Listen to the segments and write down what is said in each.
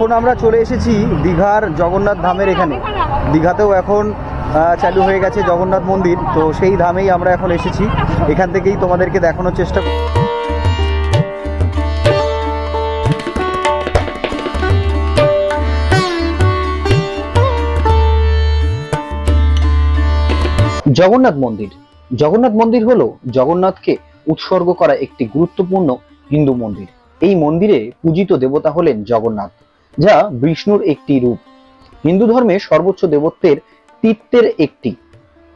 এখন আমরা চলে এসেছি দীঘার জগন্নাথ ধামের এখানে। দীঘাতেও এখন চালু হয়ে গেছে জগন্নাথ মন্দির, তো সেই ধামেই আমরা এখন এসেছি। এখান থেকেই তোমাদেরকে দেখানোর চেষ্টা করি। জগন্নাথ মন্দির। জগন্নাথ মন্দির হলো জগন্নাথকে উৎসর্গ করা একটি গুরুত্বপূর্ণ হিন্দু মন্দির। এই মন্দিরে পূজিত দেবতা হলেন জগন্নাথ, যা বিষ্ণুর একটি রূপ। হিন্দু ধর্মে সর্বোচ্চ দেবত্বের তীর্থের একটি।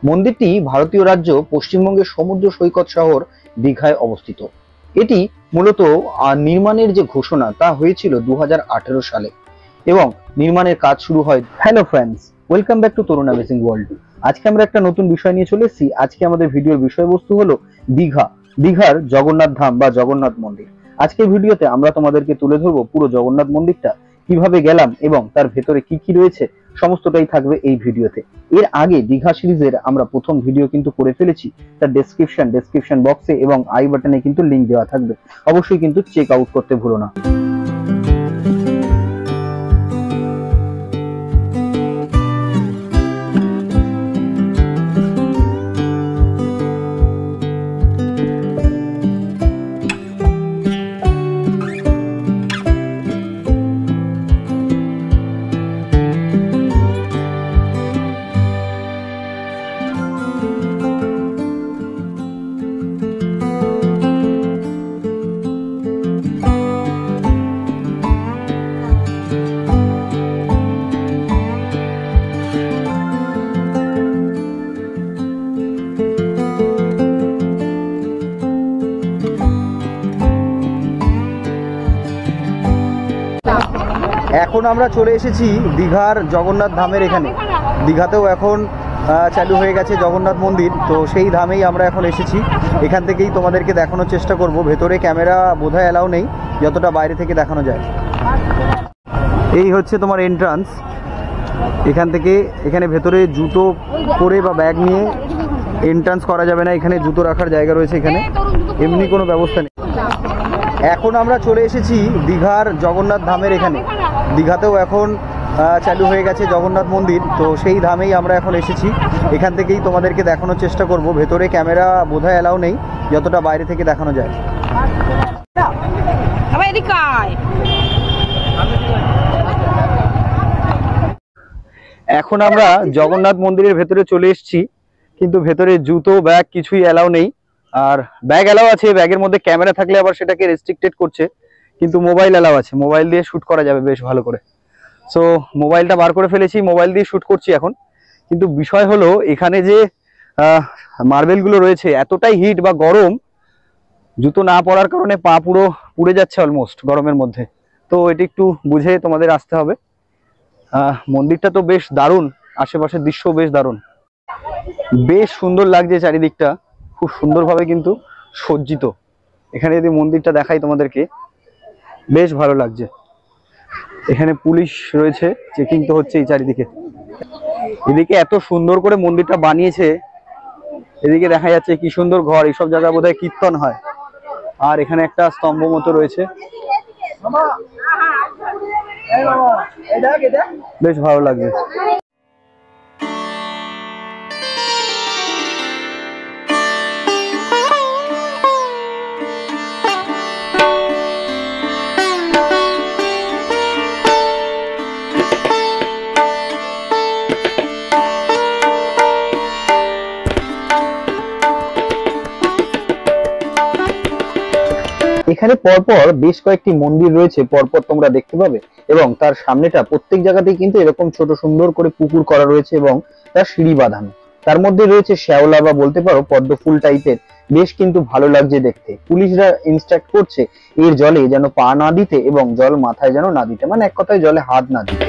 মন্দিরটি ভারতীয় রাজ্য পশ্চিমবঙ্গের সমুদ্র সৈকত শহর দীঘায় অবস্থিত। এটি মূলত নির্মাণের যে ঘোষণা তা হয়েছিল 2018 সালে এবং নির্মাণের কাজ শুরু হয়। Hello friends, welcome back to Tarun amazing world. আজকে আমরা একটা নতুন বিষয় নিয়ে চলে এসেছি। আজকে আমাদের ভিডিওর বিষয়বস্তু হলো দীঘার জগন্নাথ ধাম বা জগন্নাথ মন্দির। আজকের ভিডিওতে আমরা তোমাদেরকে তুলে ধরবো পুরো জগন্নাথ মন্দিরটা, কিভাবে গেলাম এবং তার ভেতরে কি কি রয়েছে, সমস্তটাই থাকবে এই ভিডিওতে। এর আগে দীঘা সিরিজের আমরা প্রথম ভিডিও কিন্তু করে ফেলেছি, তার ডেসক্রিপশন বক্সে এবং আই বাটনে কিন্তু লিংক দেওয়া থাকবে। অবশ্যই কিন্তু চেক আউট করতে ভুলো না। এখন আমরা চলে এসেছি দীঘার জগন্নাথ ধামের এখানে। দীঘাতেও এখন চালু হয়ে গেছে জগন্নাথ মন্দির, তো সেই ধামেই আমরা এখন এসেছি। এখান থেকেই তোমাদেরকে দেখানোর চেষ্টা করব। ভেতরে ক্যামেরা বোধহয় অ্যালাউ নেই, যতটা বাইরে থেকে দেখানো যায়। এই হচ্ছে তোমার এন্ট্রান্স। এখান থেকে এখানে ভেতরে জুতো পরে বা ব্যাগ নিয়ে এন্ট্রান্স করা যাবে না। এখানে জুতো রাখার জায়গা রয়েছে, এখানে এমনি কোনো ব্যবস্থা নেই। এখন আমরা চলে এসেছি দীঘার জগন্নাথ ধামের এখানে। দীঘাতেও এখন চালু হয়ে গেছে জগন্নাথ মন্দির, তো সেই ধামেই আমরা এখন এসেছি। এখান থেকেই তোমাদেরকে দেখানোর চেষ্টা করব। ভেতরে ক্যামেরা বোধহয় অ্যালাউ নেই, যতটা বাইরে থেকে দেখানো যায়। এখন আমরা জগন্নাথ মন্দিরের ভেতরে চলে এসেছি, কিন্তু ভেতরে জুতো ব্যাগ কিছুই অ্যালাউ নেই। আর ব্যাগ অ্যালাউ আছে, ব্যাগের মধ্যে ক্যামেরা থাকলে আবার সেটাকে রেস্ট্রিক্টেড করছে, কিন্তু মোবাইল অ্যালাউ আছে। মোবাইল দিয়ে শ্যুট করা যাবে বেশ ভালো করে। সো মোবাইলটা বার করে ফেলেছি, মোবাইল দিয়ে শ্যুট করছি এখন। কিন্তু বিষয় হলো এখানে যে মার্বেলগুলো রয়েছে এতটাই হিট বা গরম, জুতো না পরার কারণে পা পুরো পুড়ে যাচ্ছে অলমোস্ট গরমের মধ্যে। তো এটি একটু বুঝে তোমাদের আসতে হবে। মন্দিরটা তো বেশ দারুণ, আশেপাশের দৃশ্য বেশ দারুণ, বেশ সুন্দর লাগছে চারিদিকটা, খুব সুন্দরভাবে কিন্তু সজ্জিত। এখানে যদি মন্দিরটা দেখাই তোমাদেরকে, বেশ ভালো লাগছে। এখানে পুলিশ রয়েছে, চেকিং তো হচ্ছে এই চারিদিকে। এদিকে এত সুন্দর করে মন্দিরটা বানিয়েছে, এদিকে দেখা যাচ্ছে কি সুন্দর ঘর। এইসব জায়গায় বোধহয় কীর্তন হয়। আর এখানে একটা স্তম্ভ মতো রয়েছে, বেশ ভালো লাগছে। এখানে পরপর বেশ কয়েকটি মন্দির রয়েছে, পরপর তোমরা দেখতে পাবে। এবং তার সামনেটা প্রত্যেক জায়গাতেই কিন্তু এরকম ছোট সুন্দর করে পুকুর করা রয়েছে এবং তার সিঁড়ি বাঁধানো। তার মধ্যে রয়েছে শ্যাওলা বা বলতে পারো পদ্ম ফুল টাইপের, বেশ কিন্তু ভালো লাগছে দেখতে। পুলিশরা ইনস্ট্রাক্ট করছে এর জলে যেন পা না দিতে এবং জল মাথায় যেন না দিতে, মানে এক কথায় জলে হাত না দিতে।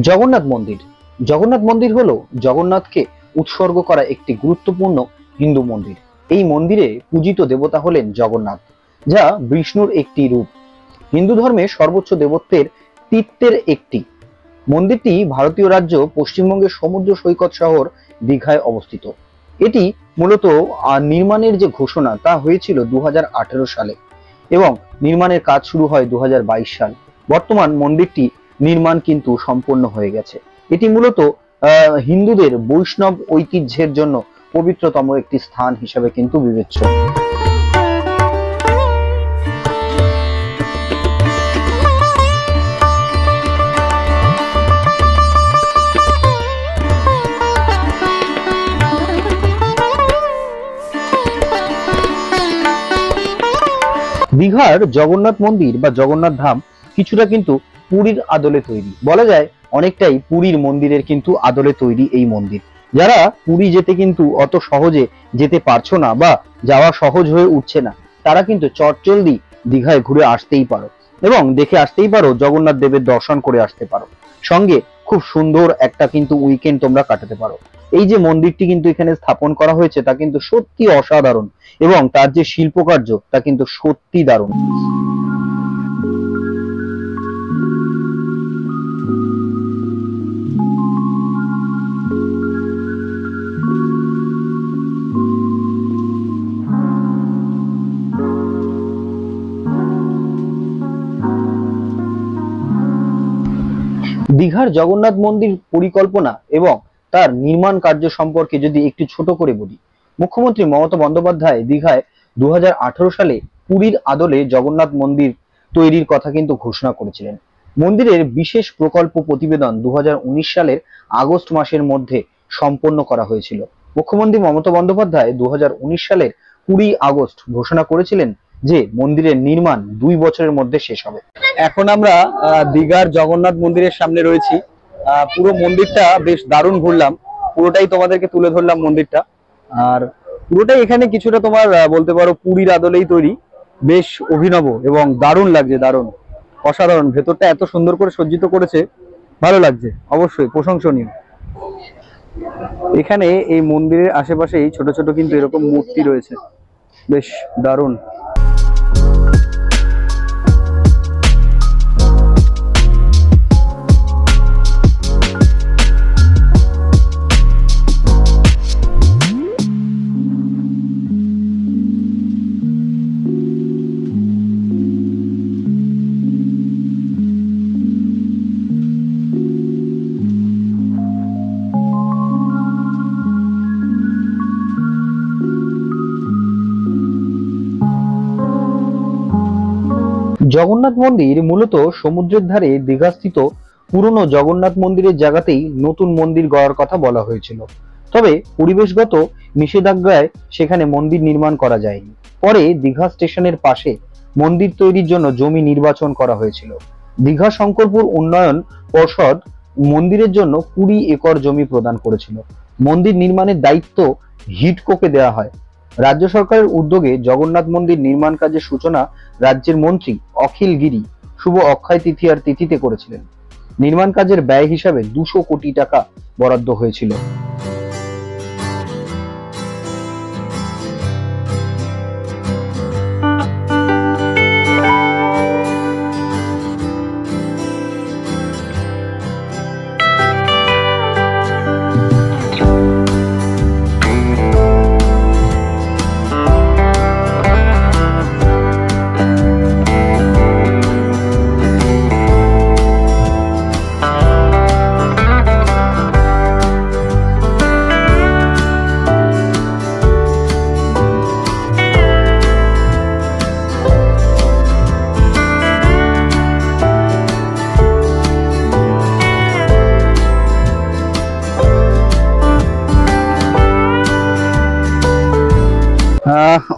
জগন্নাথ মন্দির। জগন্নাথ মন্দির হলো জগন্নাথকে উৎসর্গ করা একটি গুরুত্বপূর্ণ হিন্দু মন্দির। এই মন্দিরে পূজিত দেবতা হলেন জগন্নাথ, যা বিষ্ণুর একটি রূপ। হিন্দু ধর্মে সর্বোচ্চ দেবত্বের তীর্থের একটি। মন্দিরটি ভারতীয় রাজ্য পশ্চিমবঙ্গের সমুদ্র সৈকত শহর দীঘায় অবস্থিত। এটি মূলত নির্মাণের যে ঘোষণা তা হয়েছিল 2018 সালে এবং নির্মাণের কাজ শুরু হয় 2022 সাল। বর্তমান মন্দিরটি নির্মাণ কিন্তু সম্পন্ন হয়ে গেছে। এটি মূলত হিন্দুদের বৈষ্ণব ঐতিহ্যের জন্য পবিত্রতম একটি স্থান হিসেবে কিন্তু বিবেচ্য। দীঘার জগন্নাথ মন্দির বা জগন্নাথ ধাম কিছুটা কিন্তু পুরীর আদলে তৈরি। বলা যায় অনেকটাই পুরীর মন্দিরের কিন্তু আদলে তৈরি এই মন্দির। যারা পুরী যেতে কিন্তু অত সহজে যেতে পারছো না বা যাওয়া সহজ হয়ে উঠছে না, তারা কিন্তু চটজলদি দীঘায় ঘুরে আসতেই পারো এবং দেখে আসতেই পারো, জগন্নাথ দেবের দর্শন করে আসতে পারো। সঙ্গে খুব সুন্দর একটা কিন্তু উইকেন্ড তোমরা কাটাতে পারো। এই যে মন্দিরটি কিন্তু এখানে স্থাপন করা হয়েছে তা কিন্তু সত্যি অসাধারণ এবং তার যে শিল্পকার্য তা কিন্তু সত্যি দারুণ। দীঘার জগন্নাথ মন্দির পরিকল্পনা এবং তার নির্মাণ কার্য সম্পর্কে যদি একটু ছোট করে বলি, মুখ্যমন্ত্রী মমতা বন্দ্যোপাধ্যায় দীঘায় 2018 সালে পুরীর আদলে জগন্নাথ মন্দির তৈরির কথা কিন্তু ঘোষণা করেছিলেন। মন্দিরের বিশেষ প্রকল্প প্রতিবেদন 2019 সালের আগস্ট মাসের মধ্যে সম্পন্ন করা হয়েছিল। মুখ্যমন্ত্রী মমতা বন্দ্যোপাধ্যায় 2019 সালের 20 আগস্ট ঘোষণা করেছিলেন যে মন্দিরের নির্মাণ 2 বছরের মধ্যে শেষ হবে। এখন আমরা দীঘার জগন্নাথ মন্দিরের সামনে রয়েছি। পুরো মন্দিরটা বেশ দারুণ ঘুরলাম, পুরোটাই তোমাদেরকে তুলে ধরলাম মন্দিরটা। আর পুরোটাই এখানে কিছুটা তোমার বলতে পারো পুরীর আদলেই তৈরি। বেশ অভিনব এবং দারুণ লাগছে, দারুণ অসাধারণ। ভেতরটা এত সুন্দর করে সজ্জিত করেছে, ভালো লাগছে, অবশ্যই প্রশংসনীয়। এখানে এই মন্দিরের আশেপাশেই ছোট ছোট কিন্তু এরকম মূর্তি রয়েছে, বেশ দারুণ। জগন্নাথ মন্দির মূলত সমুদ্রের ধারে দীঘাস্থিত পুরনো জগন্নাথ মন্দিরের জায়গাতেই নতুন মন্দির গড়ার কথা বলা হয়েছিল। তবে পরিবেশগত নিষেধাজ্ঞায় সেখানে মন্দির নির্মাণ করা যায়নি। পরে দীঘা স্টেশনের পাশে মন্দির তৈরির জন্য জমি নির্বাচন করা হয়েছিল। দীঘা শঙ্করপুর উন্নয়ন পর্ষদ মন্দিরের জন্য 20 একর জমি প্রদান করেছিল। মন্দির নির্মাণের দায়িত্ব হিডকোকে দেওয়া হয়। রাজ্য সরকারের উদ্যোগে জগন্নাথ মন্দির নির্মাণ কাজের সূচনা রাজ্যের মন্ত্রী অখিল গিরি শুভ অক্ষয় তৃতীয়ার তিথিতে করেছিলেন। নির্মাণ কাজের ব্যয় হিসাবে 200 কোটি টাকা বরাদ্দ হয়েছিল।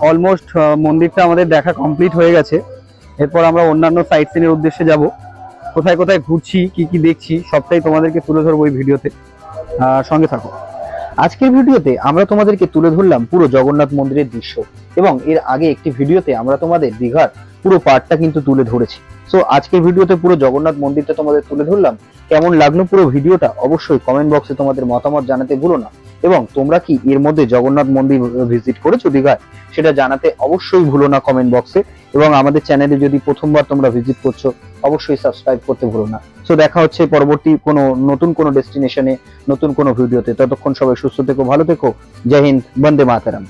অলমোস্ট মন্দিরটা আমাদের দেখা কমপ্লিট হয়ে গেছে। এরপর আমরা অন্যান্য সাইট সিনের উদ্দেশ্যে যাব। কোথায় কোথায় ঘুরছি, কি কি দেখছি সবটাই তোমাদেরকে তুলে ধরবো এই ভিডিওতে, সঙ্গে থাকো। আজকের ভিডিওতে আমরা তোমাদেরকে তুলে ধরলাম পুরো জগন্নাথ মন্দিরের দৃশ্য এবং এর আগে একটি ভিডিওতে আমরা তোমাদের দীঘার পুরো পার্টটা কিন্তু তুলে ধরেছি। সো আজকের ভিডিওতে পুরো জগন্নাথ মন্দিরটা তোমাদের তুলে ধরলাম। কেমন লাগলো পুরো ভিডিওটা অবশ্যই কমেন্ট বক্সে তোমাদের মতামত জানাতে ভুলো না, এবং তোমরা কি এর মধ্যে জগন্নাথ মন্দির ভিজিট করেছো দীঘায় সেটা জানাতে অবশ্যই ভুলো না কমেন্ট বক্সে। এবং আমাদের চ্যানেলে যদি প্রথমবার তোমরা ভিজিট করছো অবশ্যই সাবস্ক্রাইব করতে ভুলো না। সো দেখা হচ্ছে পরবর্তী কোনো নতুন কোনো ডেস্টিনেশনে, নতুন কোনো ভিডিওতে। ততক্ষণ সবাই সুস্থ থেকো, ভালো থেকো। জয় হিন্দ, বন্দে মাতরম।